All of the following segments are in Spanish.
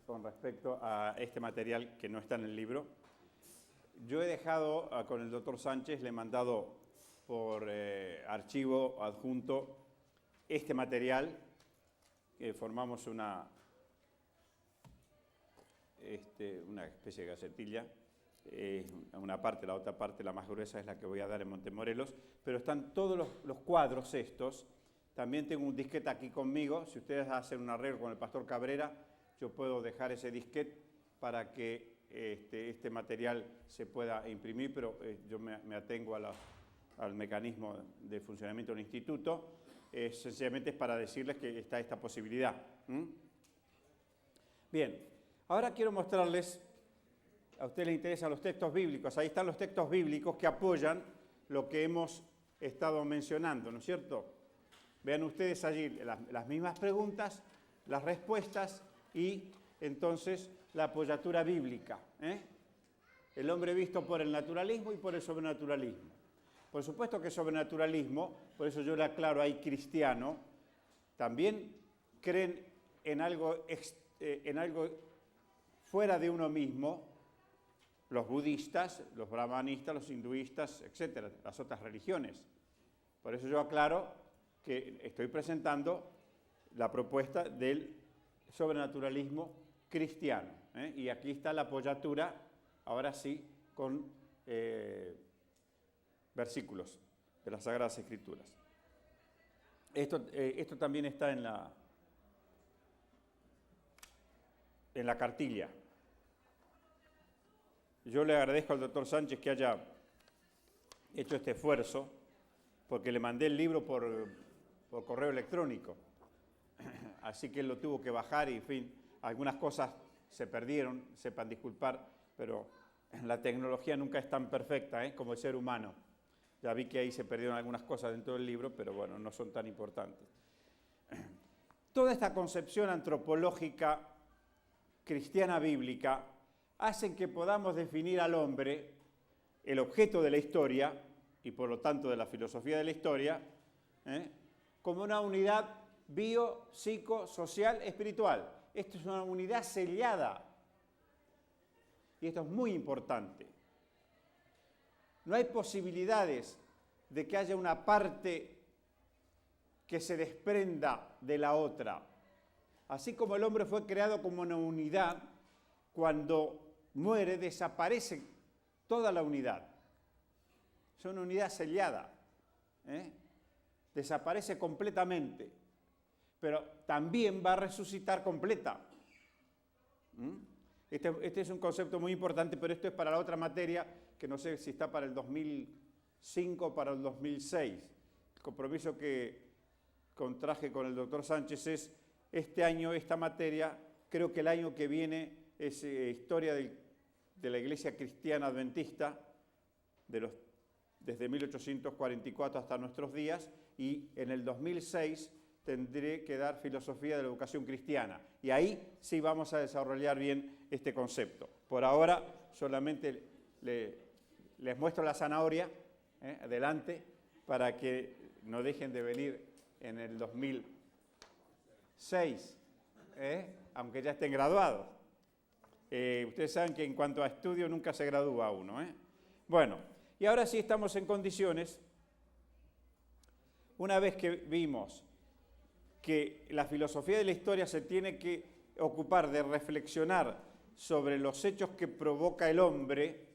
con respecto a este material que no está en el libro. Yo he dejado con el doctor Sánchez, le he mandado por archivo adjunto este material, que formamos una especie de gacetilla. Una parte, la otra parte, la más gruesa, es la que voy a dar en Montemorelos, pero están todos los cuadros estos. También tengo un disquete aquí conmigo. Si ustedes hacen un arreglo con el pastor Cabrera, yo puedo dejar ese disquete para que este material se pueda imprimir, pero yo me atengo al mecanismo de funcionamiento del instituto. Sencillamente es para decirles que está esta posibilidad. Bien, ahora quiero mostrarles, a ustedes les interesan los textos bíblicos. Ahí están los textos bíblicos que apoyan lo que hemos estado mencionando, ¿no es cierto? Vean ustedes allí las mismas preguntas, las respuestas y entonces la apoyatura bíblica. El hombre visto por el naturalismo y por el sobrenaturalismo. Por supuesto que sobrenaturalismo, por eso yo le aclaro ahí cristiano, también creen en algo fuera de uno mismo, los budistas, los brahmanistas, los hinduistas, etcétera, las otras religiones. Por eso yo aclaro que estoy presentando la propuesta del sobrenaturalismo cristiano. Y aquí está la apoyatura, ahora sí, con versículos de las Sagradas Escrituras. Esto también está en la cartilla. Yo le agradezco al doctor Sánchez que haya hecho este esfuerzo, porque le mandé el libro por correo electrónico. Así que él lo tuvo que bajar y, en fin, algunas cosas se perdieron, sepan disculpar, pero la tecnología nunca es tan perfecta como el ser humano. Ya vi que ahí se perdieron algunas cosas dentro del libro, pero bueno, no son tan importantes. Toda esta concepción antropológica cristiana bíblica hacen que podamos definir al hombre, el objeto de la historia, y por lo tanto de la filosofía de la historia, como una unidad bio, psico, social, espiritual. Esto es una unidad sellada. Y esto es muy importante. No hay posibilidades de que haya una parte que se desprenda de la otra. Así como el hombre fue creado como una unidad, cuando muere desaparece toda la unidad. Es una unidad sellada. Desaparece completamente. Pero también va a resucitar completa. Este es un concepto muy importante, pero esto es para la otra materia, que no sé si está para el 2005 o para el 2006. El compromiso que contraje con el doctor Sánchez es, este año, esta materia, creo que el año que viene es historia de la Iglesia Cristiana Adventista, desde 1844 hasta nuestros días, y en el 2006 tendré que dar filosofía de la educación cristiana. Y ahí sí vamos a desarrollar bien este concepto. Por ahora solamente les muestro la zanahoria, adelante, para que no dejen de venir en el 2006, aunque ya estén graduados. Ustedes saben que en cuanto a estudio nunca se gradúa uno. Bueno, y ahora sí estamos en condiciones, una vez que vimos que la filosofía de la historia se tiene que ocupar de reflexionar sobre los hechos que provoca el hombre,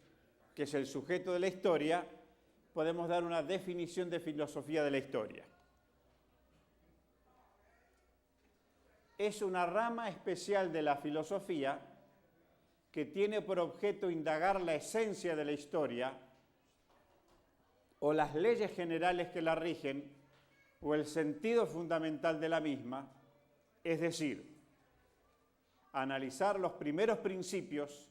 que es el sujeto de la historia, podemos dar una definición de filosofía de la historia. Es una rama especial de la filosofía que tiene por objeto indagar la esencia de la historia o las leyes generales que la rigen o el sentido fundamental de la misma, es decir, analizar los primeros principios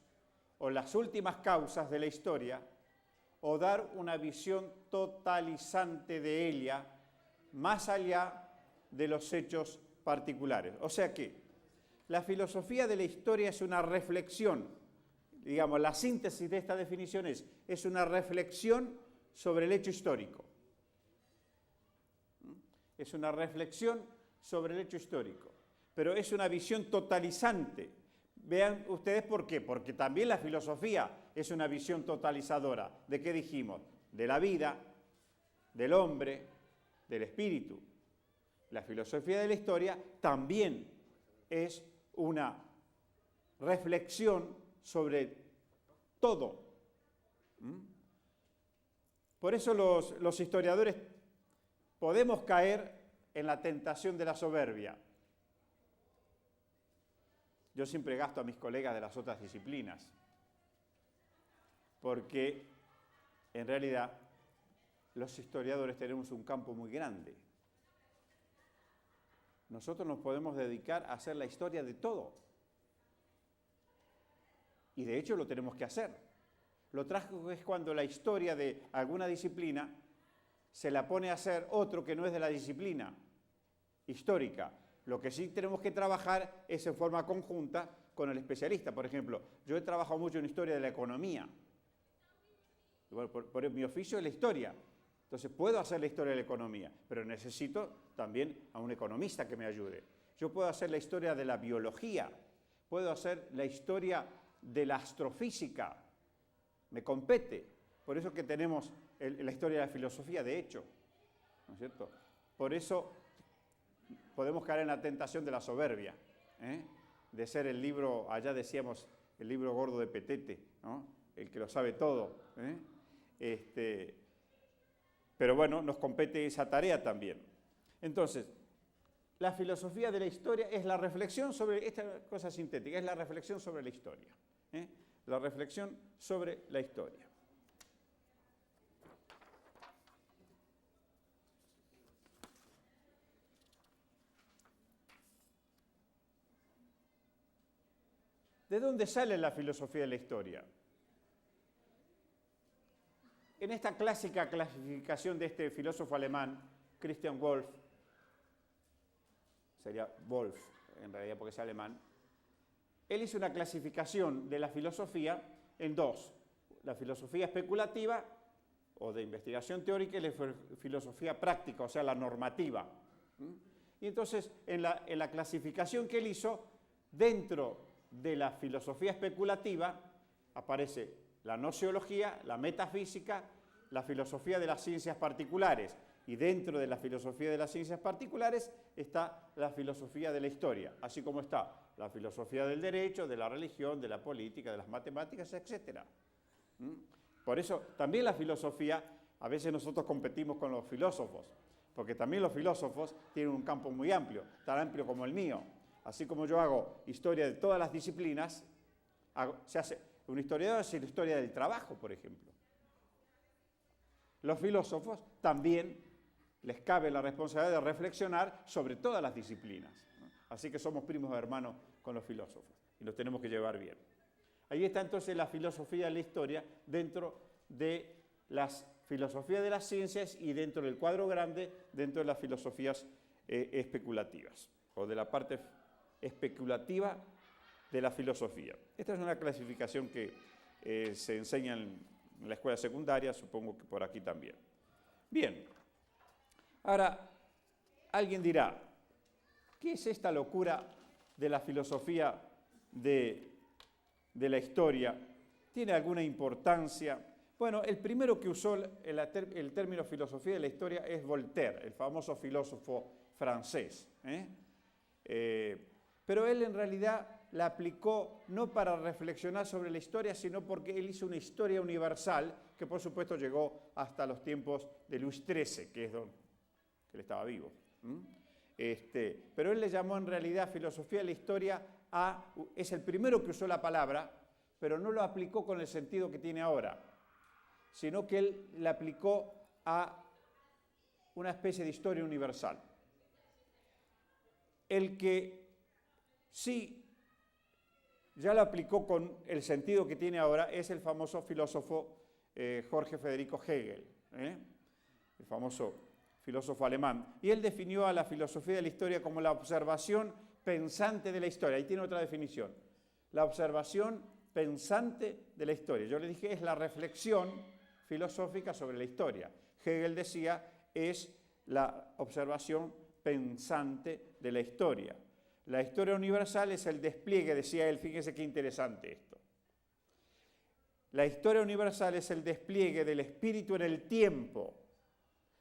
o las últimas causas de la historia o dar una visión totalizante de ella más allá de los hechos particulares. O sea que la filosofía de la historia es una reflexión, digamos, la síntesis de esta definición es una reflexión sobre el hecho histórico. Es una reflexión sobre el hecho histórico, pero es una visión totalizante. vean ustedes por qué. Porque también la filosofía es una visión totalizadora. ¿De qué dijimos? De la vida, del hombre, del espíritu. La filosofía de la historia también es una reflexión sobre todo. Por eso los historiadores podemos caer en la tentación de la soberbia. Yo siempre gasto a mis colegas de las otras disciplinas, porque en realidad los historiadores tenemos un campo muy grande. Nosotros nos podemos dedicar a hacer la historia de todo. Y de hecho lo tenemos que hacer. Lo trágico es cuando la historia de alguna disciplina se la pone a hacer otro que no es de la disciplina histórica. Lo que sí tenemos que trabajar es en forma conjunta con el especialista. Por ejemplo, yo he trabajado mucho en historia de la economía. Bueno, por mi oficio es la historia. Entonces puedo hacer la historia de la economía, pero necesito también a un economista que me ayude. Yo puedo hacer la historia de la biología, puedo hacer la historia de la astrofísica. Me compete. Por eso que tenemos la historia de la filosofía, de hecho. ¿No es cierto? Por eso podemos caer en la tentación de la soberbia, de ser el libro, allá decíamos, el libro gordo de Petete, ¿no? El que lo sabe todo. Pero bueno, nos compete esa tarea también. Entonces, la filosofía de la historia es la reflexión sobre, esta cosa sintética, es la reflexión sobre la historia. La reflexión sobre la historia. ¿De dónde sale la filosofía de la historia? En esta clásica clasificación de este filósofo alemán, Christian Wolff, sería Wolff en realidad porque es alemán, él hizo una clasificación de la filosofía en dos: la filosofía especulativa o de investigación teórica y la filosofía práctica, o sea, la normativa. Y entonces, en la clasificación que él hizo, dentro de la filosofía especulativa aparece la gnoseología, la metafísica, la filosofía de las ciencias particulares. Y dentro de la filosofía de las ciencias particulares está la filosofía de la historia, así como está la filosofía del derecho, de la religión, de la política, de las matemáticas, etc. Por eso también la filosofía, a veces nosotros competimos con los filósofos, porque también los filósofos tienen un campo muy amplio, tan amplio como el mío. Así como yo hago historia de todas las disciplinas, un historiador hace la historia del trabajo, por ejemplo. Los filósofos también les cabe la responsabilidad de reflexionar sobre todas las disciplinas, ¿no? Así que somos primos hermanos con los filósofos y los tenemos que llevar bien. Ahí está entonces la filosofía de la historia dentro de las filosofías de las ciencias y dentro del cuadro grande, dentro de las filosofías especulativas o de la parte especulativa de la filosofía. Esta es una clasificación que se enseña en la escuela secundaria, supongo que por aquí también. Bien, ahora alguien dirá, ¿qué es esta locura de la filosofía de la historia? ¿Tiene alguna importancia? Bueno, el primero que usó el término filosofía de la historia es Voltaire, el famoso filósofo francés. Pero él en realidad la aplicó no para reflexionar sobre la historia, sino porque él hizo una historia universal que por supuesto llegó hasta los tiempos de Luis XIII, que él estaba vivo. Pero él le llamó en realidad filosofía de la historia es el primero que usó la palabra, pero no lo aplicó con el sentido que tiene ahora, sino que él la aplicó a una especie de historia universal. El que sí ya lo aplicó con el sentido que tiene ahora es el famoso filósofo Jorge Federico Hegel, el famoso filósofo alemán. Y él definió a la filosofía de la historia como la observación pensante de la historia. Ahí tiene otra definición. La observación pensante de la historia. Yo le dije, es la reflexión filosófica sobre la historia. Hegel decía, es la observación pensante de la historia. La historia universal es el despliegue, decía él, fíjese qué interesante esto. La historia universal es el despliegue del espíritu en el tiempo.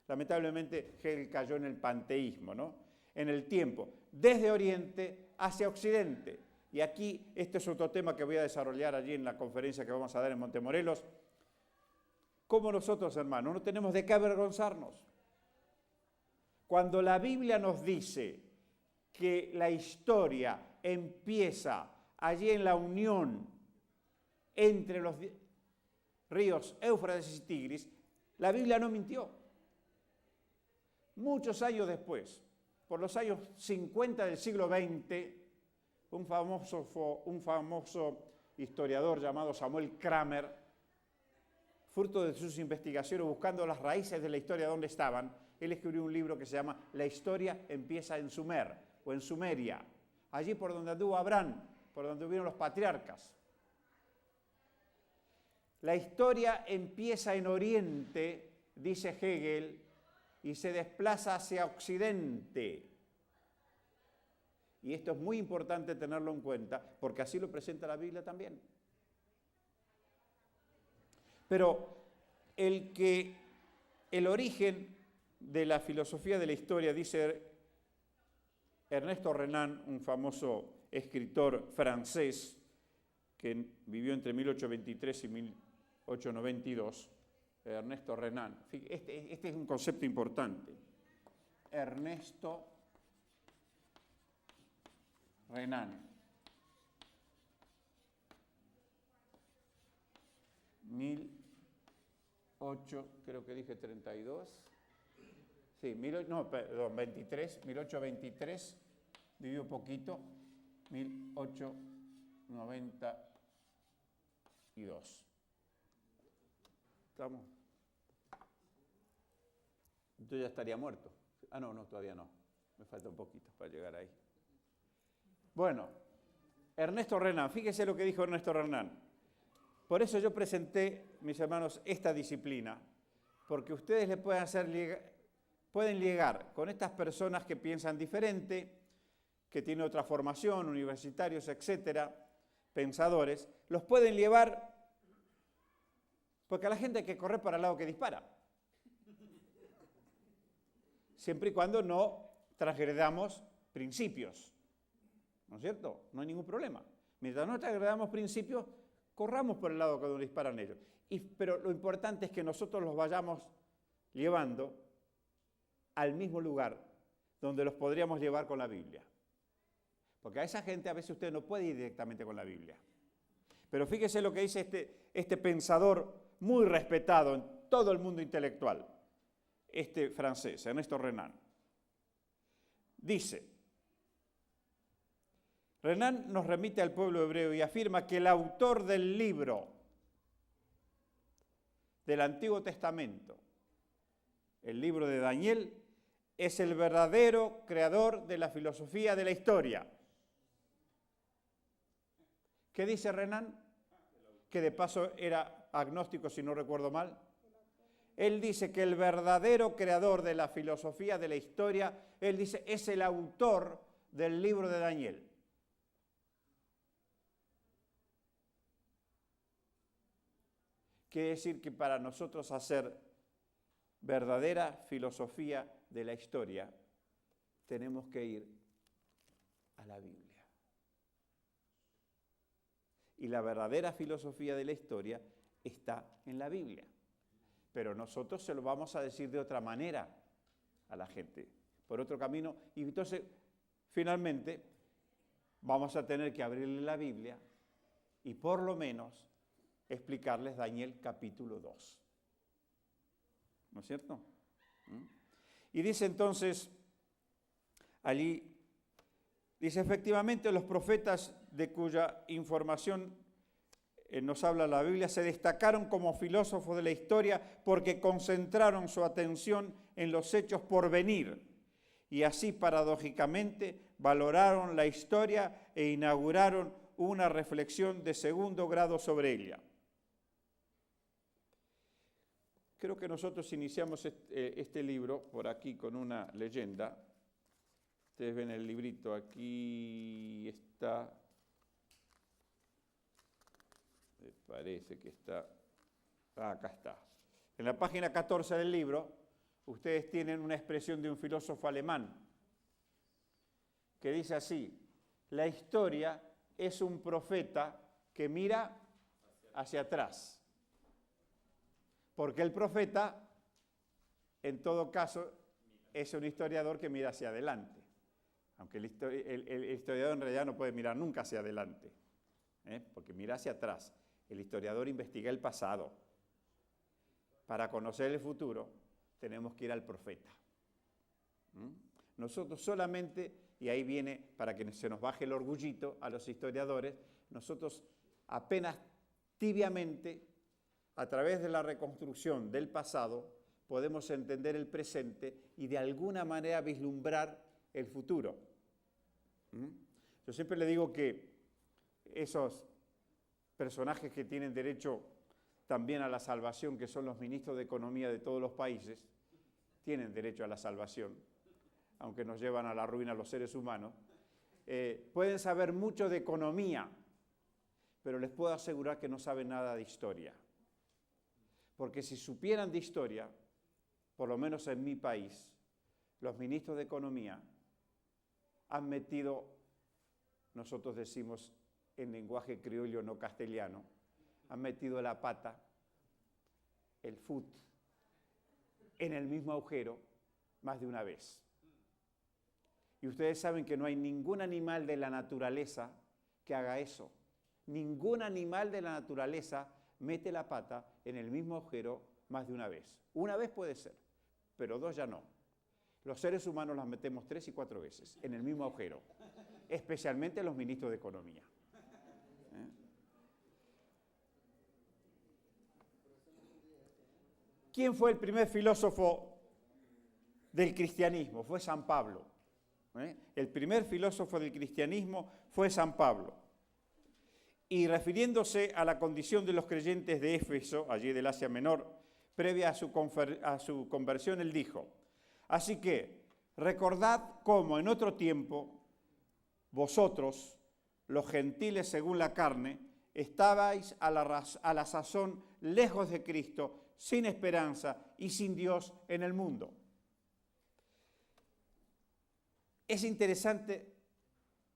Lamentablemente Hegel cayó en el panteísmo, ¿no? En el tiempo, desde Oriente hacia Occidente. Y aquí, este es otro tema que voy a desarrollar allí en la conferencia que vamos a dar en Montemorelos. Como nosotros, hermanos, no tenemos de qué avergonzarnos. Cuando la Biblia nos dice que la historia empieza allí en la unión entre los ríos Éufrates y Tigris, la Biblia no mintió. Muchos años después, por los años 50 del siglo XX, un famoso historiador llamado Samuel Kramer, fruto de sus investigaciones, buscando las raíces de la historia donde estaban, él escribió un libro que se llama La historia empieza en Sumer, o en Sumeria, allí por donde anduvo Abraham, por donde hubieron los patriarcas. La historia empieza en Oriente, dice Hegel, y se desplaza hacia Occidente. Y esto es muy importante tenerlo en cuenta, porque así lo presenta la Biblia también. Pero el origen de la filosofía de la historia, dice Ernesto Renan, un famoso escritor francés que vivió entre 1823 y 1892, Ernesto Renan. Este es un concepto importante. Ernesto Renan. Creo que dije 32. Sí, 1823, vivió poquito, 1892. ¿Estamos? Yo ya estaría muerto. Ah, no, todavía no. Me falta un poquito para llegar ahí. Bueno, Ernesto Renan, fíjese lo que dijo Ernesto Renan. Por eso yo presenté, mis hermanos, esta disciplina, porque ustedes le pueden llegar con estas personas que piensan diferente, que tienen otra formación, universitarios, etcétera, pensadores, los pueden llevar, porque a la gente hay que correr para el lado que dispara. Siempre y cuando no transgredamos principios, ¿no es cierto? No hay ningún problema. Mientras no transgredamos principios, corramos por el lado que donde disparan ellos. Pero lo importante es que nosotros los vayamos llevando al mismo lugar donde los podríamos llevar con la Biblia. Porque a esa gente a veces usted no puede ir directamente con la Biblia. Pero fíjese lo que dice este pensador muy respetado en todo el mundo intelectual, este francés, Ernesto Renan. Dice, Renan nos remite al pueblo hebreo y afirma que el autor del libro del Antiguo Testamento, el libro de Daniel, es el verdadero creador de la filosofía de la historia. ¿Qué dice Renan? Que de paso era agnóstico, si no recuerdo mal. Él dice que el verdadero creador de la filosofía de la historia, él dice, es el autor del libro de Daniel. Quiere decir que para nosotros hacer verdadera filosofía de la historia, tenemos que ir a la Biblia. Y la verdadera filosofía de la historia está en la Biblia. Pero nosotros se lo vamos a decir de otra manera a la gente, por otro camino. Y entonces, finalmente, vamos a tener que abrirle la Biblia y por lo menos explicarles Daniel capítulo 2. ¿No es cierto? Y dice entonces, allí, dice efectivamente los profetas de cuya información nos habla la Biblia, se destacaron como filósofos de la historia porque concentraron su atención en los hechos por venir y así paradójicamente valoraron la historia e inauguraron una reflexión de segundo grado sobre ella. Creo que nosotros iniciamos este libro por aquí con una leyenda Ustedes ven el librito, aquí está, me parece que está, acá está. En la página 14 del libro, ustedes tienen una expresión de un filósofo alemán que dice así: la historia es un profeta que mira hacia atrás, porque el profeta, en todo caso, es un historiador que mira hacia adelante, aunque el historiador en realidad no puede mirar nunca hacia adelante, porque mira hacia atrás. El historiador investiga el pasado. Para conocer el futuro, tenemos que ir al profeta. Nosotros solamente, y ahí viene, para que se nos baje el orgullito a los historiadores, nosotros apenas tibiamente, a través de la reconstrucción del pasado, podemos entender el presente y de alguna manera vislumbrar el futuro. Yo siempre le digo que esos personajes que tienen derecho también a la salvación, que son los ministros de Economía de todos los países, tienen derecho a la salvación, aunque nos llevan a la ruina los seres humanos. Pueden saber mucho de economía, pero les puedo asegurar que no saben nada de historia. Porque si supieran de historia, por lo menos en mi país, los ministros de Economía han metido, nosotros decimos en lenguaje criollo no castellano, han metido la pata, el foot, en el mismo agujero más de una vez. Y ustedes saben que no hay ningún animal de la naturaleza que haga eso. Ningún animal de la naturaleza mete la pata en el mismo agujero más de una vez. Una vez puede ser, pero dos ya no. Los seres humanos las metemos 3 y 4 veces en el mismo agujero, especialmente los ministros de Economía. ¿Quién fue el primer filósofo del cristianismo? Fue San Pablo. El primer filósofo del cristianismo fue San Pablo. Y refiriéndose a la condición de los creyentes de Éfeso, allí del Asia Menor, previa a su conversión, él dijo: así que recordad cómo en otro tiempo vosotros, los gentiles según la carne, estabais a la sazón lejos de Cristo, sin esperanza y sin Dios en el mundo. Es interesante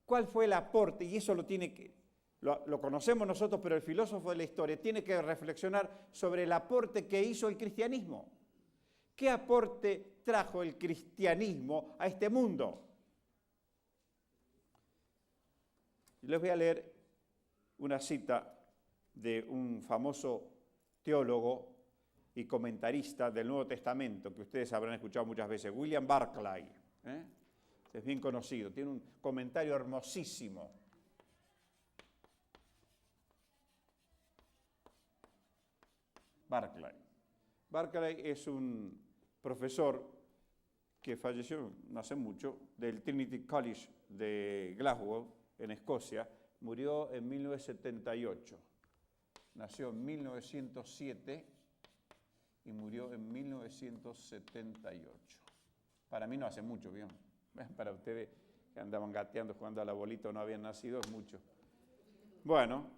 cuál fue el aporte, y eso lo conocemos nosotros, pero el filósofo de la historia tiene que reflexionar sobre el aporte que hizo el cristianismo. ¿Qué aporte trajo el cristianismo a este mundo? Les voy a leer una cita de un famoso teólogo y comentarista del Nuevo Testamento, que ustedes habrán escuchado muchas veces, William Barclay. Es bien conocido, tiene un comentario hermosísimo. Barclay es un profesor que falleció no hace mucho, del Trinity College de Glasgow, en Escocia. Murió en 1978. Nació en 1907 y murió en 1978. Para mí no hace mucho, ¿bien? Para ustedes que andaban gateando, jugando a la bolita, no habían nacido, es mucho. Bueno,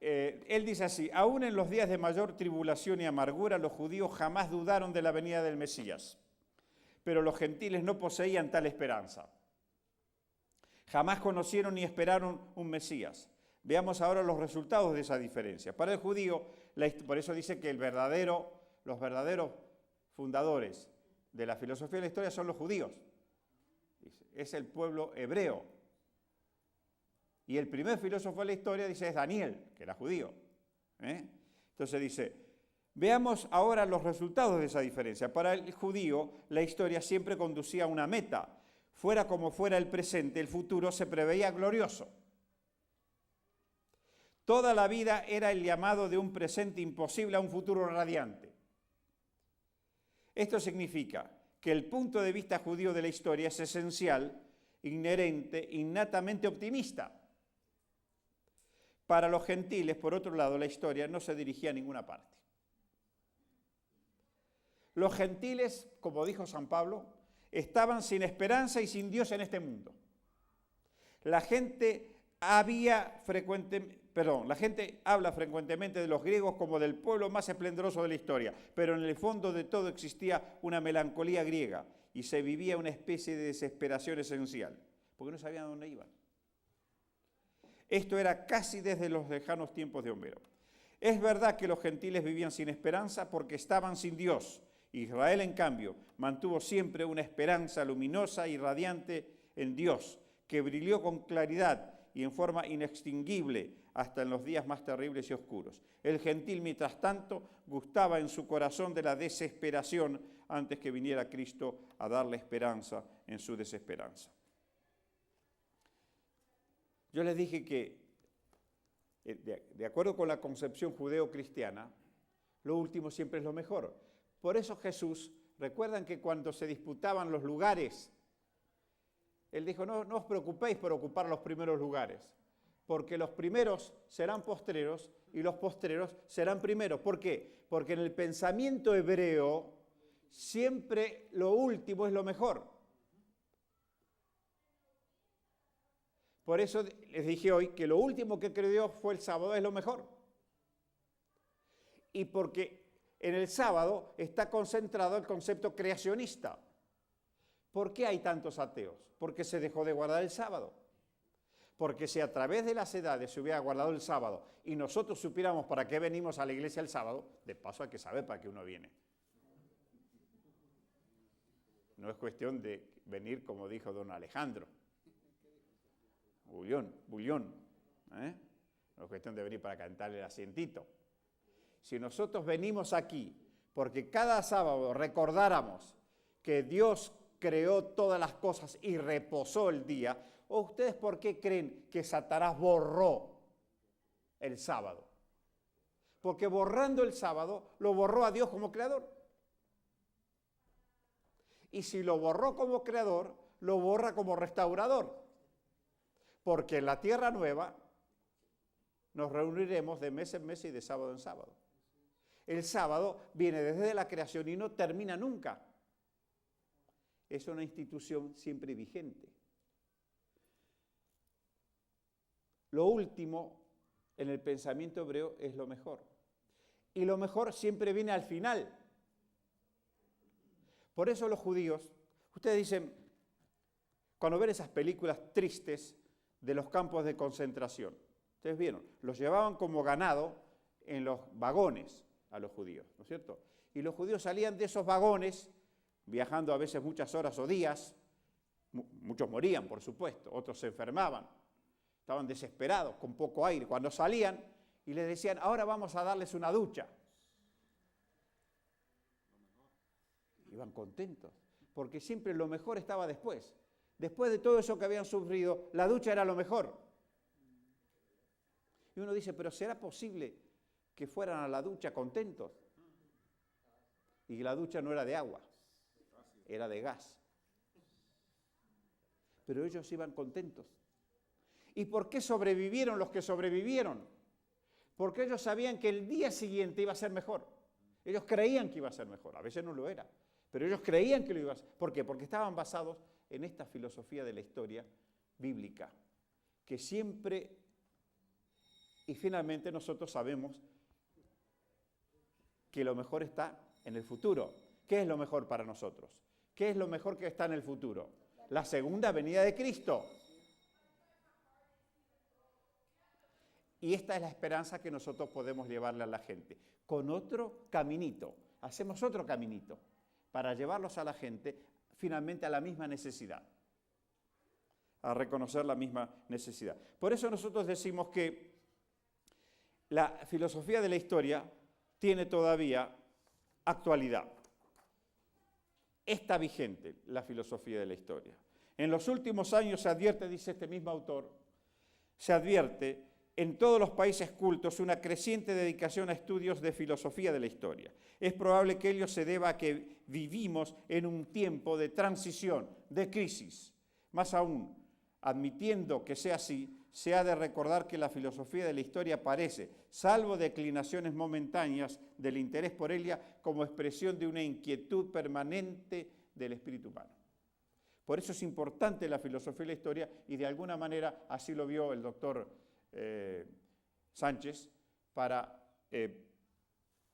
él dice así: aún en los días de mayor tribulación y amargura, los judíos jamás dudaron de la venida del Mesías, pero los gentiles no poseían tal esperanza. Jamás conocieron ni esperaron un Mesías. Veamos ahora los resultados de esa diferencia. Para el judío, por eso dice que los verdaderos fundadores de la filosofía de la historia son los judíos. Es el pueblo hebreo. Y el primer filósofo de la historia, dice, es Daniel, que era judío. Entonces dice, veamos ahora los resultados de esa diferencia. Para el judío, la historia siempre conducía a una meta. Fuera como fuera el presente, el futuro se preveía glorioso. Toda la vida era el llamado de un presente imposible a un futuro radiante. Esto significa que el punto de vista judío de la historia es esencial, inherente, innatamente optimista. Para los gentiles, por otro lado, la historia no se dirigía a ninguna parte. Los gentiles, como dijo San Pablo, estaban sin esperanza y sin Dios en este mundo. La gente habla frecuentemente de los griegos como del pueblo más esplendoroso de la historia, pero en el fondo de todo existía una melancolía griega y se vivía una especie de desesperación esencial, porque no sabían a dónde iban. Esto era casi desde los lejanos tiempos de Homero. Es verdad que los gentiles vivían sin esperanza porque estaban sin Dios. Israel, en cambio, mantuvo siempre una esperanza luminosa y radiante en Dios, que brilló con claridad y en forma inextinguible hasta en los días más terribles y oscuros. El gentil, mientras tanto, gustaba en su corazón de la desesperación antes que viniera Cristo a darle esperanza en su desesperanza. Yo les dije que, de acuerdo con la concepción judeo-cristiana, lo último siempre es lo mejor. Por eso Jesús, recuerdan que cuando se disputaban los lugares, Él dijo, no os preocupéis por ocupar los primeros lugares, porque los primeros serán postreros y los postreros serán primeros. ¿Por qué? Porque en el pensamiento hebreo siempre lo último es lo mejor. Por eso les dije hoy que lo último que creó Dios fue el sábado, es lo mejor. Y porque en el sábado está concentrado el concepto creacionista. ¿Por qué hay tantos ateos? Porque se dejó de guardar el sábado. Porque si a través de las edades se hubiera guardado el sábado y nosotros supiéramos para qué venimos a la iglesia el sábado, de paso hay que saber para qué uno viene. No es cuestión de venir como dijo don Alejandro. Bullón. No es cuestión de venir para cantarle el asientito. Si nosotros venimos aquí porque cada sábado recordáramos que Dios creó todas las cosas y reposó el día, ¿o ustedes por qué creen que Satanás borró el sábado? Porque borrando el sábado, lo borró a Dios como creador. Y si lo borró como creador, lo borra como restaurador. Porque en la tierra nueva nos reuniremos de mes en mes y de sábado en sábado. El sábado viene desde la creación y no termina nunca. Es una institución siempre vigente. Lo último en el pensamiento hebreo es lo mejor. Y lo mejor siempre viene al final. Por eso los judíos, ustedes dicen, cuando ven esas películas tristes de los campos de concentración, ustedes vieron, los llevaban como ganado en los vagones a los judíos, ¿no es cierto? Y los judíos salían de esos vagones, viajando a veces muchas horas o días, muchos morían, por supuesto, otros se enfermaban, estaban desesperados, con poco aire. Cuando salían y les decían, ahora vamos a darles una ducha, iban contentos, porque siempre lo mejor estaba después. Después de todo eso que habían sufrido, la ducha era lo mejor. Y uno dice, pero ¿será posible que fueran a la ducha contentos? Y la ducha no era de agua, era de gas. Pero ellos iban contentos. ¿Y por qué sobrevivieron los que sobrevivieron? Porque ellos sabían que el día siguiente iba a ser mejor. Ellos creían que iba a ser mejor, a veces no lo era, pero ellos creían que lo iba a ser. ¿Por qué? Porque estaban basados en esta filosofía de la historia bíblica, que siempre y finalmente nosotros sabemos que lo mejor está en el futuro. ¿Qué es lo mejor para nosotros? ¿Qué es lo mejor que está en el futuro? La segunda venida de Cristo. Y esta es la esperanza que nosotros podemos llevarle a la gente. Con otro caminito, hacemos otro caminito para llevarlos a la gente finalmente a la misma necesidad, a reconocer la misma necesidad. Por eso nosotros decimos que la filosofía de la historia tiene todavía actualidad. Está vigente la filosofía de la historia. En los últimos años se advierte, dice este mismo autor, se advierte en todos los países cultos una creciente dedicación a estudios de filosofía de la historia. Es probable que ello se deba a que vivimos en un tiempo de transición, de crisis. Más aún, admitiendo que sea así, se ha de recordar que la filosofía de la historia parece, salvo declinaciones momentáneas del interés por ella, como expresión de una inquietud permanente del espíritu humano. Por eso es importante la filosofía y la historia, y de alguna manera así lo vio el doctor Sánchez, para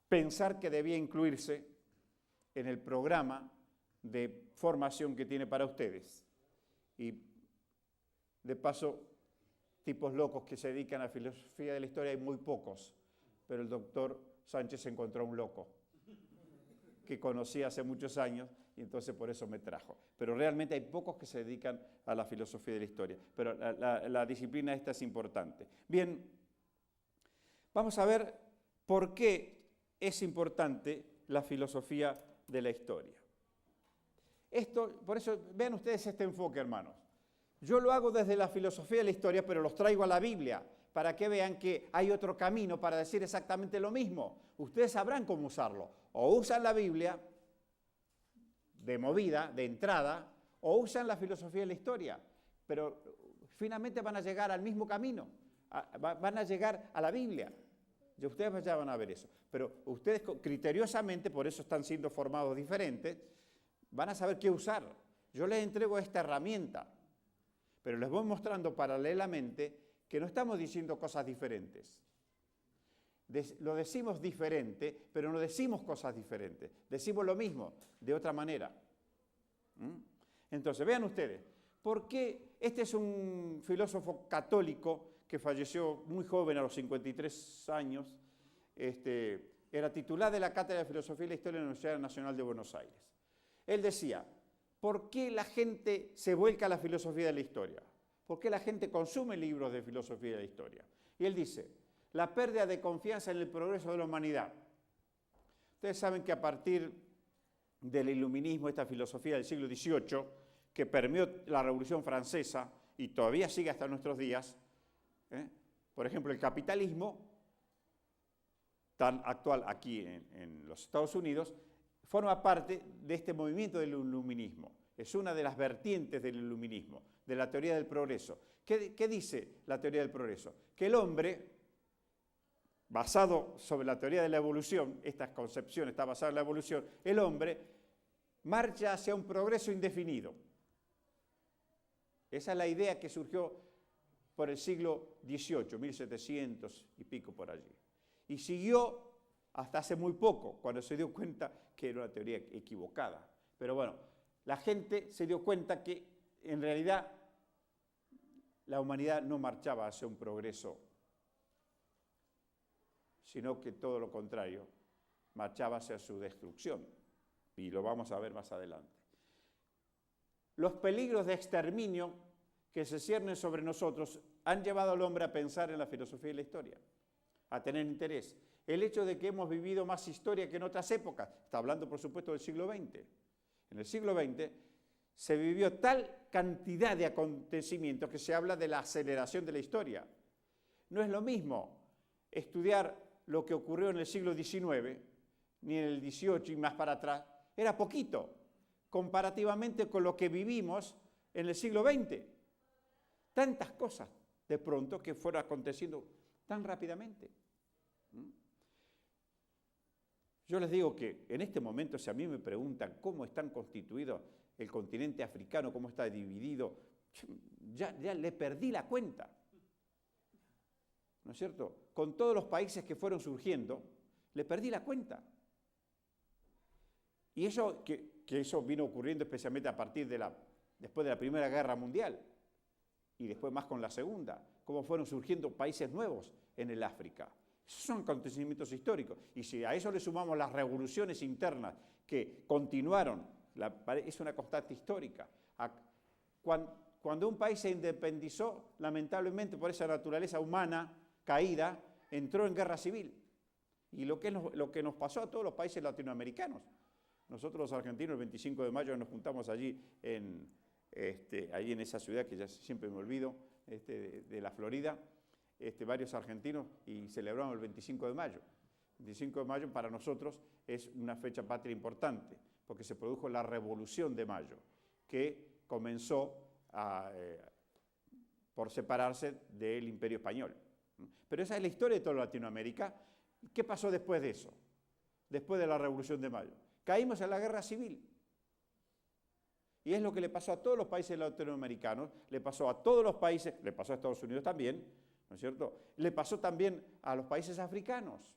pensar que debía incluirse en el programa de formación que tiene para ustedes. Y de paso, tipos locos que se dedican a la filosofía de la historia hay muy pocos, pero el doctor Sánchez encontró un loco que conocí hace muchos años y entonces por eso me trajo. Pero realmente hay pocos que se dedican a la filosofía de la historia, pero la disciplina esta es importante. Bien, vamos a ver por qué es importante la filosofía de la historia. Por eso, vean ustedes este enfoque, hermanos. Yo lo hago desde la filosofía de la historia, pero los traigo a la Biblia, para que vean que hay otro camino para decir exactamente lo mismo. Ustedes sabrán cómo usarlo. O usan la Biblia de movida, de entrada, o usan la filosofía de la historia. Pero finalmente van a llegar al mismo camino. Van a llegar a la Biblia. Y ustedes ya van a ver eso. Pero ustedes criteriosamente, por eso están siendo formados diferentes, van a saber qué usar. Yo les entrego esta herramienta, pero les voy mostrando paralelamente que no estamos diciendo cosas diferentes. Lo decimos diferente, pero no decimos cosas diferentes. Decimos lo mismo, de otra manera. Entonces, vean ustedes, ¿por qué este es un filósofo católico que falleció muy joven, a los 53 años? Era titular de la Cátedra de Filosofía y la Historia de la Universidad Nacional de Buenos Aires. Él decía, ¿por qué la gente se vuelca a la filosofía de la historia? ¿Por qué la gente consume libros de filosofía de la historia? Y él dice, la pérdida de confianza en el progreso de la humanidad. Ustedes saben que a partir del iluminismo, esta filosofía del siglo XVIII, que permeó la Revolución Francesa y todavía sigue hasta nuestros días, por ejemplo, el capitalismo, tan actual aquí en los Estados Unidos, forma parte de este movimiento del iluminismo. Es una de las vertientes del iluminismo, de la teoría del progreso. ¿Qué dice la teoría del progreso? Que el hombre, basado sobre la teoría de la evolución, esta concepción está basada en la evolución, el hombre marcha hacia un progreso indefinido. Esa es la idea que surgió por el siglo XVIII, 1700 y pico por allí. Y siguió hasta hace muy poco, cuando se dio cuenta que era una teoría equivocada. Pero bueno, la gente se dio cuenta que en realidad la humanidad no marchaba hacia un progreso, sino que todo lo contrario, marchaba hacia su destrucción. Y lo vamos a ver más adelante. Los peligros de exterminio que se ciernen sobre nosotros han llevado al hombre a pensar en la filosofía y la historia, a tener interés. El hecho de que hemos vivido más historia que en otras épocas, está hablando por supuesto del siglo XX. En el siglo XX se vivió tal cantidad de acontecimientos que se habla de la aceleración de la historia. No es lo mismo estudiar lo que ocurrió en el siglo XIX, ni en el XVIII y más para atrás. Era poquito, comparativamente con lo que vivimos en el siglo XX. Tantas cosas de pronto que fueron aconteciendo tan rápidamente. Yo les digo que en este momento, si a mí me preguntan cómo están constituidos el continente africano, cómo está dividido, ya le perdí la cuenta. ¿No es cierto? Con todos los países que fueron surgiendo, le perdí la cuenta. Y eso, que eso vino ocurriendo especialmente a partir después de la Primera Guerra Mundial y después más con la Segunda, cómo fueron surgiendo países nuevos en el África. Esos son acontecimientos históricos. Y si a eso le sumamos las revoluciones internas que continuaron, es una constante histórica. Cuando un país se independizó, lamentablemente por esa naturaleza humana caída, entró en guerra civil. Y lo que nos pasó a todos los países latinoamericanos. Nosotros los argentinos el 25 de mayo nos juntamos allí allí en esa ciudad que ya siempre me olvido, de la Florida, varios argentinos y celebramos el 25 de mayo. El 25 de mayo para nosotros es una fecha patria importante, porque se produjo la Revolución de Mayo, que comenzó por separarse del Imperio Español. Pero esa es la historia de toda Latinoamérica. ¿Qué pasó después de eso? Después de la Revolución de Mayo. Caímos en la guerra civil. Y es lo que le pasó a todos los países latinoamericanos, le pasó a todos los países, le pasó a Estados Unidos también, ¿no es cierto? Le pasó también a los países africanos.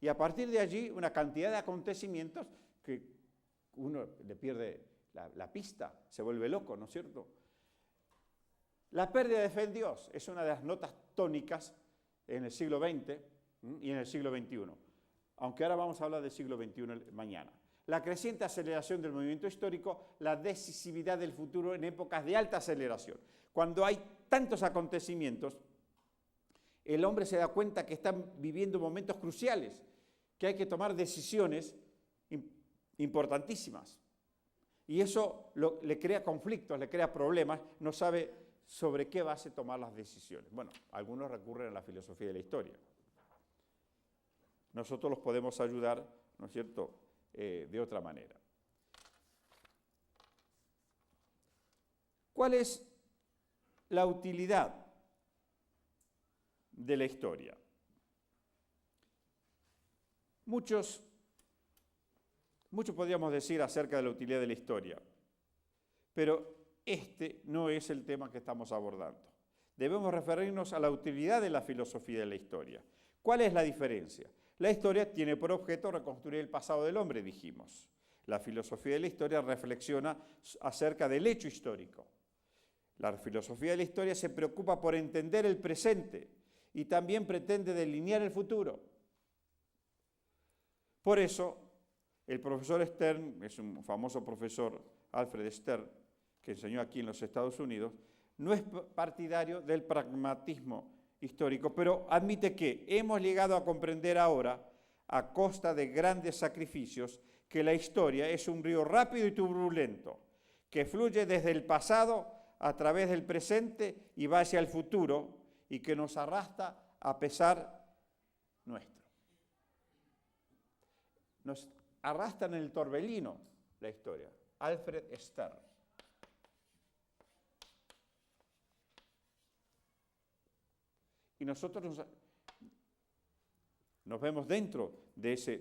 Y a partir de allí, una cantidad de acontecimientos que uno le pierde la pista, se vuelve loco, ¿no es cierto? La pérdida de fe en Dios es una de las notas tónicas en el siglo XX y en el siglo XXI. Aunque ahora vamos a hablar del siglo XXI mañana. La creciente aceleración del movimiento histórico, la decisividad del futuro en épocas de alta aceleración. Cuando hay tantos acontecimientos, el hombre se da cuenta que está viviendo momentos cruciales, que hay que tomar decisiones importantísimas. Y eso le crea conflictos, le crea problemas, no sabe sobre qué base tomar las decisiones. Bueno, algunos recurren a la filosofía de la historia. Nosotros los podemos ayudar, ¿no es cierto?, de otra manera. ¿Cuál es la utilidad de la historia? Muchos podríamos decir acerca de la utilidad de la historia, pero este no es el tema que estamos abordando. Debemos referirnos a la utilidad de la filosofía de la historia. ¿Cuál es la diferencia? La historia tiene por objeto reconstruir el pasado del hombre, dijimos. La filosofía de la historia reflexiona acerca del hecho histórico. La filosofía de la historia se preocupa por entender el presente y también pretende delinear el futuro. Por eso, el profesor Stern, es un famoso profesor, Alfred Stern, que enseñó aquí en los Estados Unidos, no es partidario del pragmatismo histórico, pero admite que hemos llegado a comprender ahora, a costa de grandes sacrificios, que la historia es un río rápido y turbulento, que fluye desde el pasado a través del presente y va hacia el futuro, y que nos arrastra a pesar nuestro. Nos arrastra en el torbellino la historia. Alfred Stern. Y nosotros nos vemos dentro de ese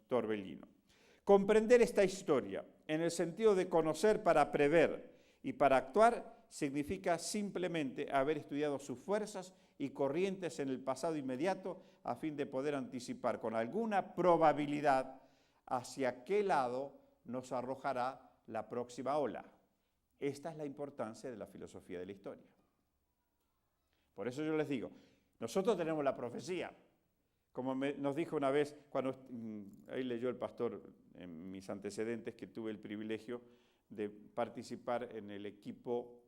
torbellino. Comprender esta historia en el sentido de conocer para prever y para actuar significa simplemente haber estudiado sus fuerzas y corrientes en el pasado inmediato a fin de poder anticipar con alguna probabilidad hacia qué lado nos arrojará la próxima ola. Esta es la importancia de la filosofía de la historia. Por eso yo les digo, nosotros tenemos la profecía. Como nos dijo una vez, cuando ahí leyó el pastor en mis antecedentes, que tuve el privilegio de participar en el equipo,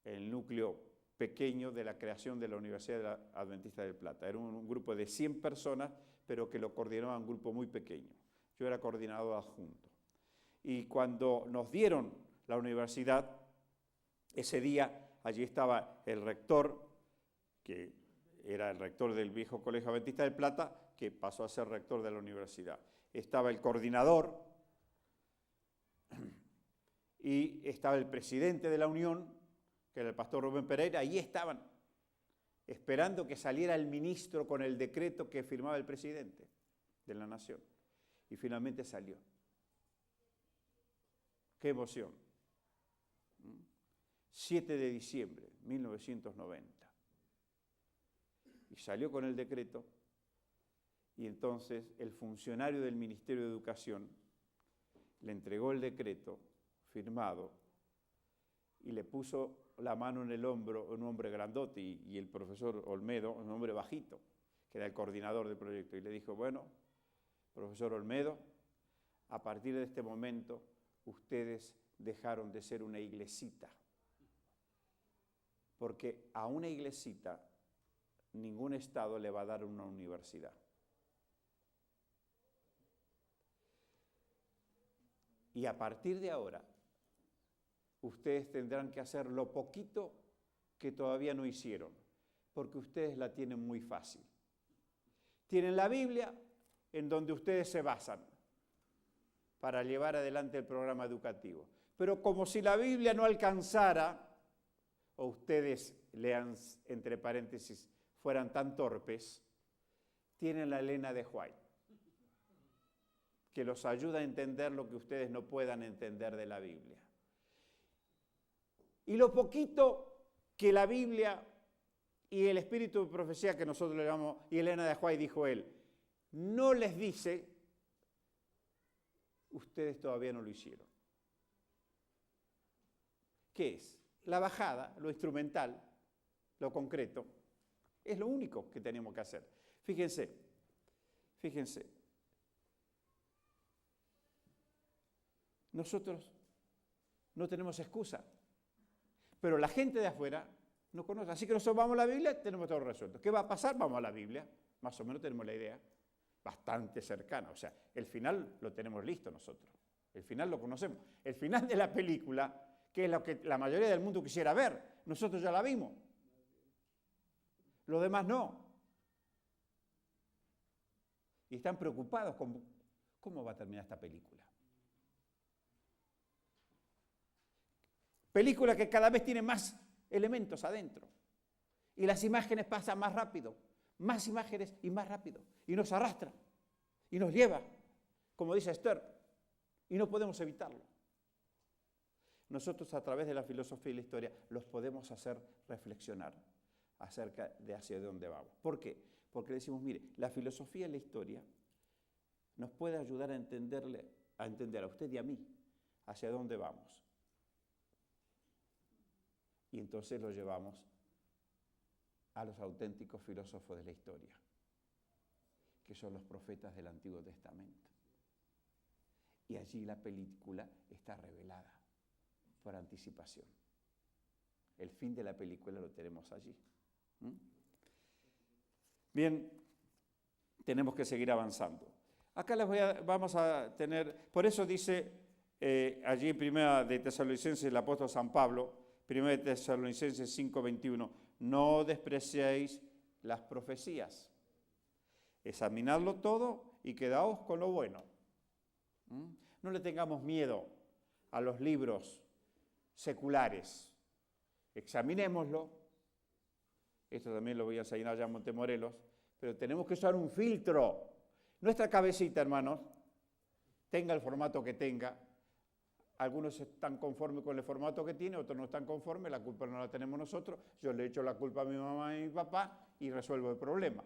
el núcleo pequeño de la creación de la Universidad Adventista del Plata. Era un grupo de 100 personas, pero que lo coordinaba un grupo muy pequeño. Yo era coordinador adjunto. Y cuando nos dieron la universidad, ese día allí estaba el rector, que era el rector del viejo Colegio Adventista del Plata, que pasó a ser rector de la universidad. Estaba el coordinador y estaba el presidente de la Unión, que era el pastor Rubén Pereira. Ahí estaban, esperando que saliera el ministro con el decreto que firmaba el presidente de la Nación. Y finalmente salió. ¡Qué emoción! 7 de diciembre de 1990. Y salió con el decreto, y entonces el funcionario del Ministerio de Educación le entregó el decreto firmado y le puso la mano en el hombro un hombre grandote, y el profesor Olmedo, un hombre bajito, que era el coordinador del proyecto, y le dijo: bueno, profesor Olmedo, a partir de este momento ustedes dejaron de ser una iglesita, porque a una iglesita ningún Estado le va a dar una universidad. Y a partir de ahora, ustedes tendrán que hacer lo poquito que todavía no hicieron, porque ustedes la tienen muy fácil. Tienen la Biblia en donde ustedes se basan para llevar adelante el programa educativo. Pero como si la Biblia no alcanzara, o ustedes lean entre paréntesis, fueran tan torpes, tienen la Elena de White, que los ayuda a entender lo que ustedes no puedan entender de la Biblia. Y lo poquito que la Biblia y el espíritu de profecía que nosotros le llamamos, y Elena de Ajuay dijo él, no les dice, ustedes todavía no lo hicieron. ¿Qué es? La bajada, lo instrumental, lo concreto, es lo único que tenemos que hacer. Fíjense, nosotros no tenemos excusa, pero la gente de afuera no conoce. Así que nosotros vamos a la Biblia, tenemos todo resuelto. ¿Qué va a pasar? Vamos a la Biblia, más o menos tenemos la idea, bastante cercana. O sea, el final lo tenemos listo nosotros, el final lo conocemos. El final de la película, que es lo que la mayoría del mundo quisiera ver, nosotros ya la vimos. Los demás no. Y están preocupados con cómo va a terminar esta película. Película que cada vez tiene más elementos adentro. Y las imágenes pasan más rápido. Más imágenes y más rápido. Y nos arrastra. Y nos lleva, como dice Esther. Y no podemos evitarlo. Nosotros a través de la filosofía y la historia los podemos hacer reflexionar acerca de hacia dónde vamos. ¿Por qué? Porque decimos, mire, la filosofía y la historia nos puede ayudar a entender a usted y a mí hacia dónde vamos. Y entonces lo llevamos a los auténticos filósofos de la historia, que son los profetas del Antiguo Testamento. Y allí la película está revelada por anticipación. El fin de la película lo tenemos allí. Bien, tenemos que seguir avanzando. Acá vamos a tener, por eso dice allí en Primera de Tesalonicenses el apóstol San Pablo, Primera de Tesalonicenses 5:21, no despreciéis las profecías, examinadlo todo y quedaos con lo bueno. No le tengamos miedo a los libros seculares, examinémoslo. Esto también lo voy a enseñar allá en Montemorelos, pero tenemos que usar un filtro. Nuestra cabecita, hermanos, tenga el formato que tenga. Algunos están conformes con el formato que tiene, otros no están conformes, la culpa no la tenemos nosotros. Yo le echo la culpa a mi mamá y a mi papá y resuelvo el problema,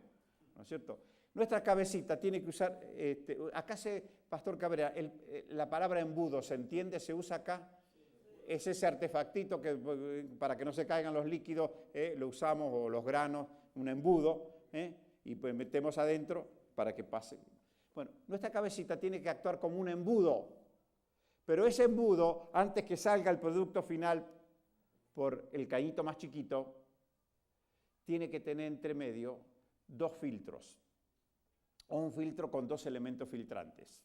¿no es cierto? Nuestra cabecita tiene que usar, acá Pastor Cabrera, la palabra embudo, ¿se entiende? ¿Se usa acá? Es ese artefactito que para que no se caigan los líquidos, lo usamos, o los granos, un embudo, y pues metemos adentro para que pase. Bueno, nuestra cabecita tiene que actuar como un embudo, pero ese embudo, antes que salga el producto final por el cañito más chiquito, tiene que tener entre medio 2 filtros, o un filtro con 2 elementos filtrantes.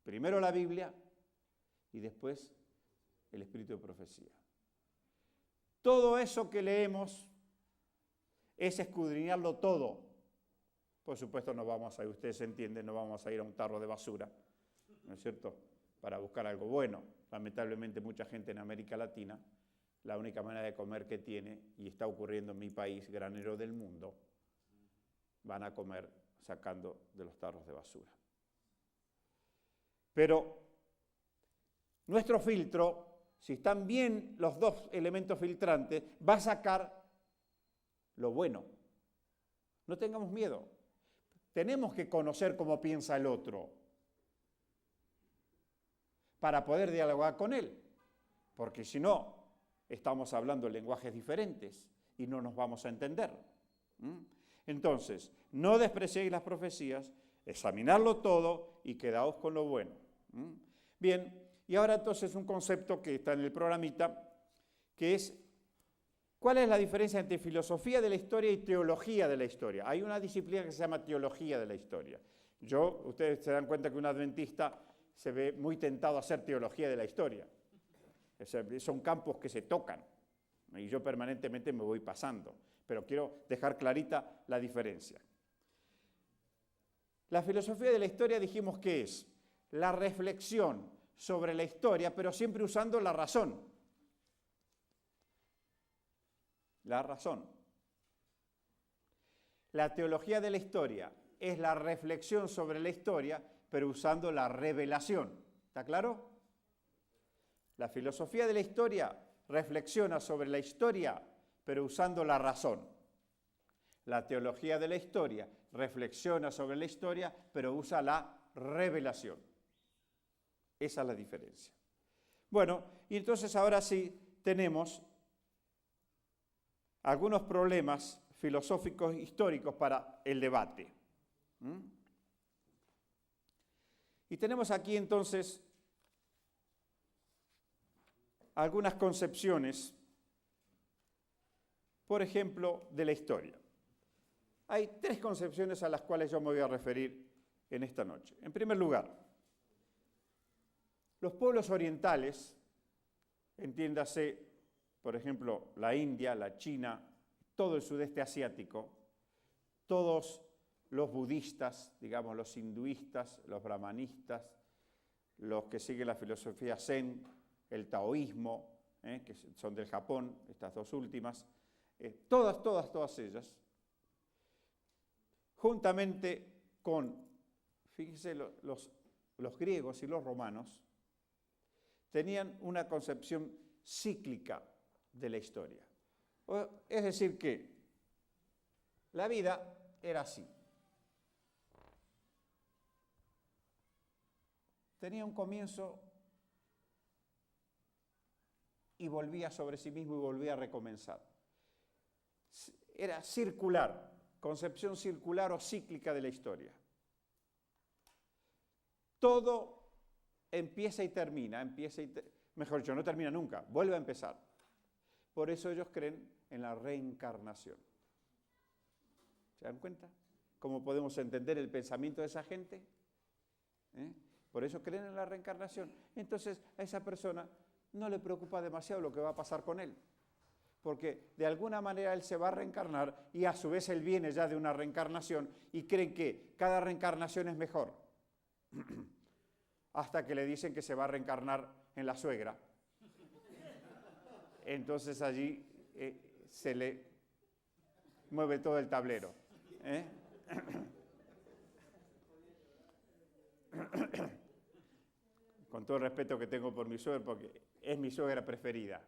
Primero la Biblia, y después el espíritu de profecía. Todo eso que leemos es escudriñarlo todo. Por supuesto no vamos a ir, ustedes entienden, no vamos a ir a un tarro de basura, ¿no es cierto?, para buscar algo bueno. Lamentablemente mucha gente en América Latina, la única manera de comer que tiene, y está ocurriendo en mi país, granero del mundo, van a comer sacando de los tarros de basura. Pero nuestro filtro, si están bien los 2 elementos filtrantes, va a sacar lo bueno. No tengamos miedo. Tenemos que conocer cómo piensa el otro para poder dialogar con él, porque si no, estamos hablando lenguajes diferentes y no nos vamos a entender. Entonces, no despreciéis las profecías, examinadlo todo y quedaos con lo bueno. Bien. Y ahora entonces un concepto que está en el programita, que es, ¿cuál es la diferencia entre filosofía de la historia y teología de la historia? Hay una disciplina que se llama teología de la historia. Ustedes se dan cuenta que un adventista se ve muy tentado a hacer teología de la historia. Son campos que se tocan, y yo permanentemente me voy pasando, pero quiero dejar clarita la diferencia. La filosofía de la historia dijimos que es la reflexión sobre la historia, pero siempre usando la razón. La razón. La teología de la historia es la reflexión sobre la historia, pero usando la revelación. ¿Está claro? La filosofía de la historia reflexiona sobre la historia, pero usando la razón. La teología de la historia reflexiona sobre la historia, pero usa la revelación. Esa es la diferencia. Bueno, y entonces ahora sí tenemos algunos problemas filosóficos históricos para el debate. Y tenemos aquí entonces algunas concepciones, por ejemplo, de la historia. Hay tres concepciones a las cuales yo me voy a referir en esta noche. En primer lugar, los pueblos orientales, entiéndase, por ejemplo, la India, la China, todo el sudeste asiático, todos los budistas, digamos, los hinduistas, los brahmanistas, los que siguen la filosofía zen, el taoísmo, que son del Japón, estas dos últimas, todas ellas, juntamente con, fíjense, los griegos y los romanos, tenían una concepción cíclica de la historia. Es decir, que la vida era así. Tenía un comienzo y volvía sobre sí mismo y volvía a recomenzar. Era circular, concepción circular o cíclica de la historia. Todo empieza y termina, mejor dicho, no termina nunca, vuelve a empezar. Por eso ellos creen en la reencarnación. ¿Se dan cuenta? ¿Cómo podemos entender el pensamiento de esa gente? Por eso creen en la reencarnación. Entonces a esa persona no le preocupa demasiado lo que va a pasar con él. Porque de alguna manera él se va a reencarnar y a su vez él viene ya de una reencarnación y creen que cada reencarnación es mejor. Hasta que le dicen que se va a reencarnar en la suegra. Entonces allí se le mueve todo el tablero. Con todo el respeto que tengo por mi suegra, porque es mi suegra preferida.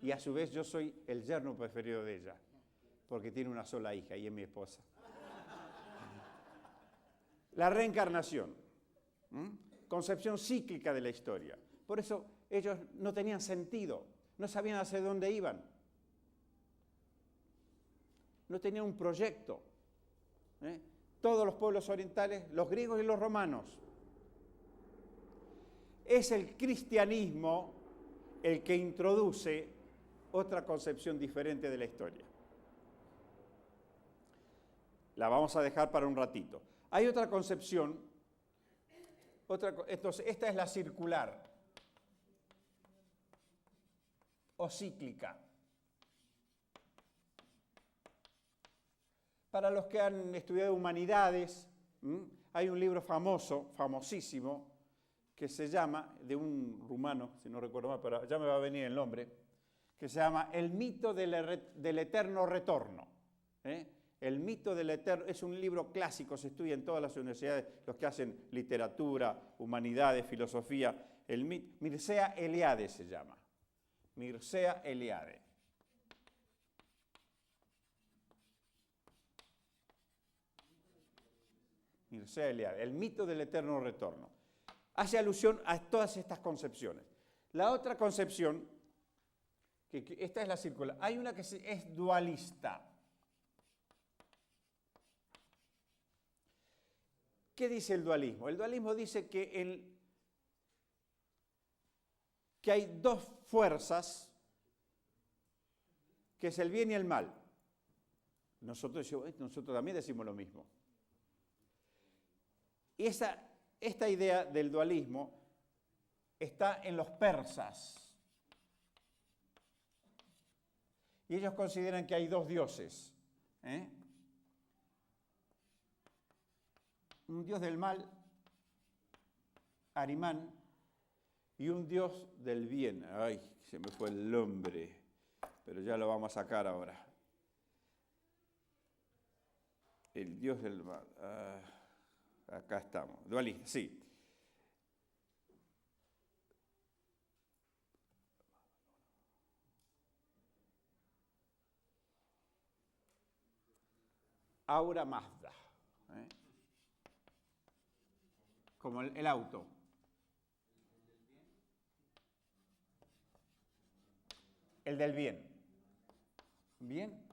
Y a su vez yo soy el yerno preferido de ella, porque tiene una sola hija y es mi esposa. La reencarnación, concepción cíclica de la historia. Por eso ellos no tenían sentido, no sabían hacia dónde iban. No tenían un proyecto. Todos los pueblos orientales, los griegos y los romanos. Es el cristianismo el que introduce otra concepción diferente de la historia. La vamos a dejar para un ratito. Hay otra concepción, entonces esta es la circular o cíclica. Para los que han estudiado humanidades, hay un libro famosísimo, que se llama, de un rumano, si no recuerdo mal, pero ya me va a venir el nombre, que se llama El mito del eterno retorno. El mito del eterno, es un libro clásico, se estudia en todas las universidades, los que hacen literatura, humanidades, filosofía. Mircea Eliade se llama. Mircea Eliade. Mircea Eliade, el mito del eterno retorno. Hace alusión a todas estas concepciones. La otra concepción, que esta es la circular, hay una que es dualista. ¿Qué dice el dualismo? El dualismo dice que hay dos fuerzas, que es el bien y el mal. Nosotros también decimos lo mismo. Y esta idea del dualismo está en los persas. Y ellos consideran que hay dos dioses. Un dios del mal, Arimán, y un dios del bien. Ay, se me fue el nombre, pero ya lo vamos a sacar ahora. El Dios del mal. Acá estamos. Dualista, sí. Aura Mazda. Como el auto. El del bien. ¿Bien?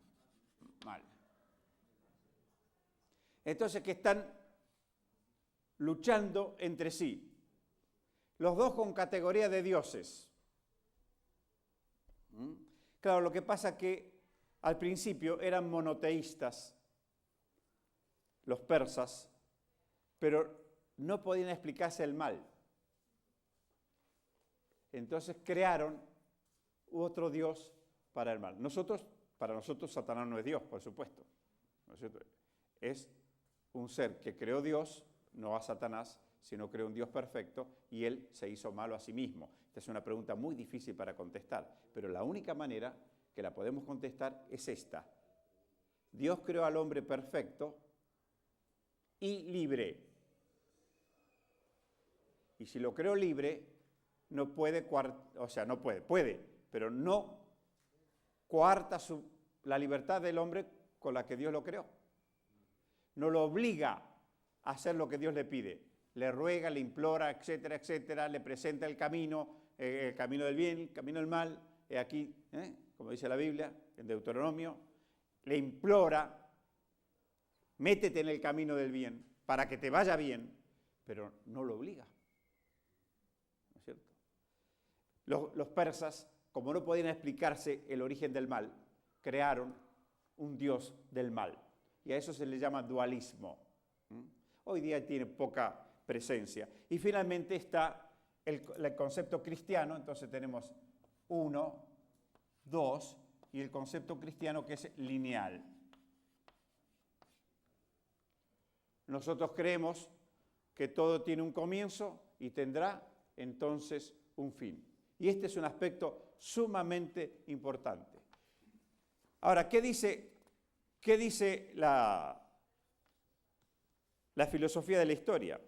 Mal. Entonces, que están luchando entre sí. Los dos con categoría de dioses. Claro, lo que pasa es que al principio eran monoteístas, los persas, pero no podían explicarse el mal. Entonces crearon otro Dios para el mal. Para nosotros Satanás no es Dios, por supuesto. ¿No es cierto? Es un ser que creó Dios, no a Satanás, sino creó un Dios perfecto y él se hizo malo a sí mismo. Esta es una pregunta muy difícil para contestar, pero la única manera que la podemos contestar es esta. Dios creó al hombre perfecto y libre. Y si lo creó libre, no puede, puede, pero no coarta la libertad del hombre con la que Dios lo creó. No lo obliga a hacer lo que Dios le pide. Le ruega, le implora, etcétera, etcétera, le presenta el camino del bien, el camino del mal, aquí, como dice la Biblia, en Deuteronomio, le implora, métete en el camino del bien, para que te vaya bien, pero no lo obliga. ¿No es cierto? Los persas, como no podían explicarse el origen del mal, crearon un dios del mal. Y a eso se le llama dualismo. Hoy día tiene poca presencia. Y finalmente está el concepto cristiano, entonces tenemos 1, 2, y el concepto cristiano que es lineal. Nosotros creemos que todo tiene un comienzo y tendrá entonces un fin. Y este es un aspecto sumamente importante. Ahora, ¿qué dice la filosofía de la historia?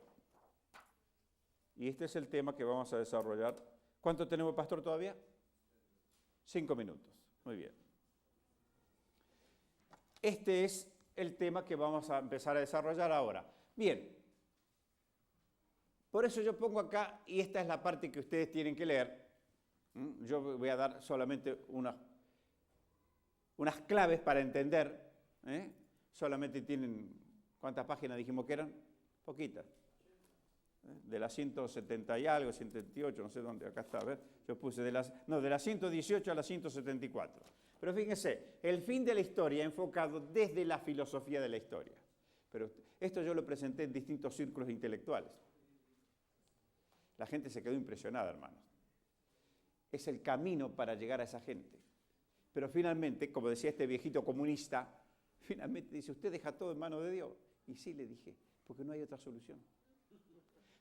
Y este es el tema que vamos a desarrollar. ¿Cuánto tenemos, pastor, todavía? 5 minutos. Muy bien. Este es el tema que vamos a empezar a desarrollar ahora. Bien. Por eso yo pongo acá, y esta es la parte que ustedes tienen que leer. Yo voy a dar solamente unas claves para entender. Solamente tienen, ¿cuántas páginas dijimos que eran? Poquitas. De las 170 y algo, 178, no sé dónde, acá está, a ver, yo puse de las 118 a las 174. Pero fíjense, el fin de la historia enfocado desde la filosofía de la historia. Pero esto yo lo presenté en distintos círculos intelectuales. La gente se quedó impresionada, hermanos. Es el camino para llegar a esa gente. Pero finalmente, como decía este viejito comunista, finalmente dice, usted deja todo en manos de Dios. Y sí, le dije, porque no hay otra solución.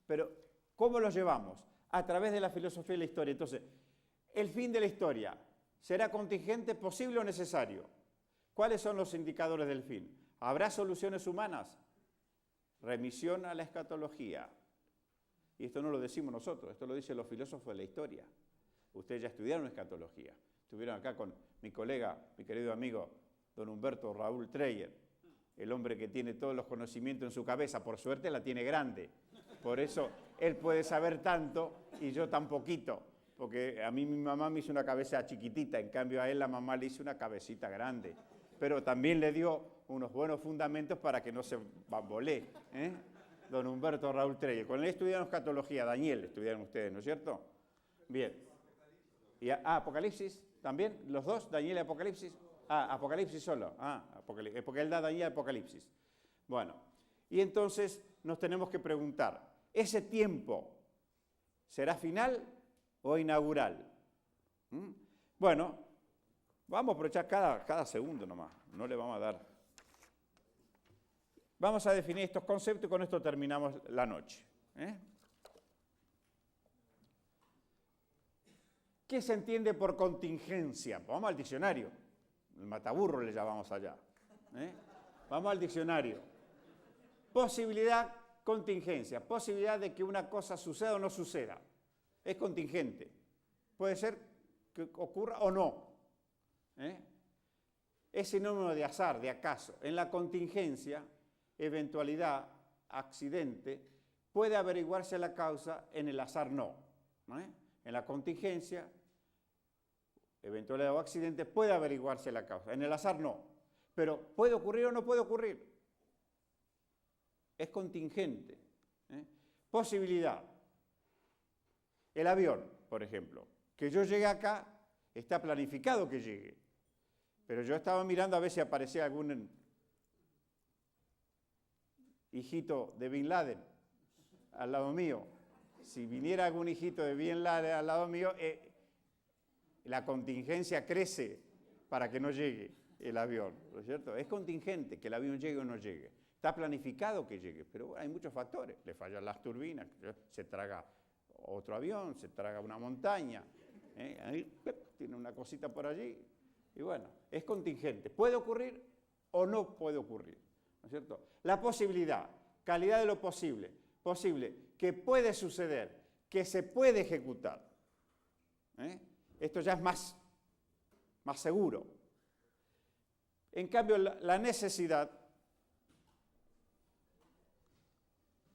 Pero, ¿cómo lo llevamos? A través de la filosofía de la historia. Entonces, el fin de la historia, ¿será contingente, posible o necesario? ¿Cuáles son los indicadores del fin? ¿Habrá soluciones humanas? Remisión a la escatología. Y esto no lo decimos nosotros, esto lo dicen los filósofos de la historia. Ustedes ya estudiaron escatología. Estuvieron acá con mi colega, mi querido amigo, don Humberto Raúl Treyer, el hombre que tiene todos los conocimientos en su cabeza. Por suerte la tiene grande. Por eso él puede saber tanto y yo tan poquito. Porque a mí mi mamá me hizo una cabeza chiquitita, en cambio a él la mamá le hizo una cabecita grande. Pero también le dio unos buenos fundamentos para que no se bambolee. Don Humberto Raúl Treyer. Con él estudiaron escatología, Daniel estudiaron ustedes, ¿no es cierto? Bien. Y Apocalipsis también, los dos, Daniel y Apocalipsis. Apocalipsis solo. Apocalipsis, porque él da Daniel y Apocalipsis. Bueno, y entonces nos tenemos que preguntar, ¿ese tiempo será final o inaugural? Bueno, vamos a aprovechar cada segundo nomás, no le vamos a dar. Vamos a definir estos conceptos y con esto terminamos la noche. ¿Qué se entiende por contingencia? Vamos al diccionario. El mataburro le llamamos allá. Vamos al diccionario. Posibilidad, contingencia. Posibilidad de que una cosa suceda o no suceda. Es contingente. Puede ser que ocurra o no. Es sinónimo de azar, de acaso. En la contingencia, eventualidad, accidente, puede averiguarse la causa, en el azar no. En la contingencia, eventualidad o accidente, puede averiguarse la causa. En el azar no. Pero ¿puede ocurrir o no puede ocurrir? Es contingente. Posibilidad. El avión, por ejemplo. Que yo llegue acá, está planificado que llegue. Pero yo estaba mirando a ver si aparecía algún hijito de Bin Laden al lado mío. Si viniera algún hijito de Bin Laden al lado mío, la contingencia crece para que no llegue el avión, ¿no es cierto? Es contingente que el avión llegue o no llegue. Está planificado que llegue, pero bueno, hay muchos factores. Le fallan las turbinas, se traga otro avión, se traga una montaña, ahí tiene una cosita por allí, y bueno, es contingente. ¿Puede ocurrir o no puede ocurrir? ¿No es cierto? La posibilidad, calidad de lo posible, que puede suceder, que se puede ejecutar. Esto ya es más seguro. En cambio, la necesidad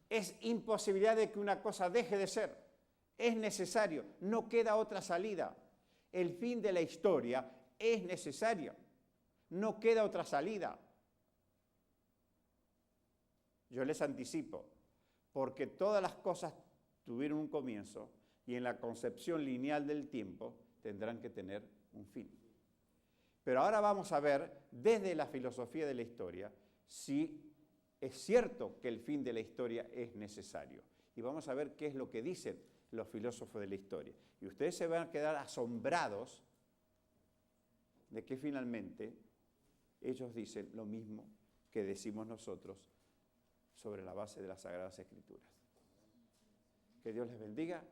es imposibilidad de que una cosa deje de ser. Es necesario, no queda otra salida. El fin de la historia es necesario, no queda otra salida. Yo les anticipo, porque todas las cosas tuvieron un comienzo y en la concepción lineal del tiempo tendrán que tener un fin. Pero ahora vamos a ver desde la filosofía de la historia si es cierto que el fin de la historia es necesario. Y vamos a ver qué es lo que dicen los filósofos de la historia. Y ustedes se van a quedar asombrados de que finalmente ellos dicen lo mismo que decimos nosotros sobre la base de las Sagradas Escrituras. Que Dios les bendiga,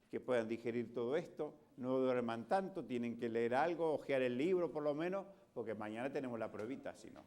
que puedan digerir todo esto, no duerman tanto, tienen que leer algo, hojear el libro por lo menos, porque mañana tenemos la pruebita, si no.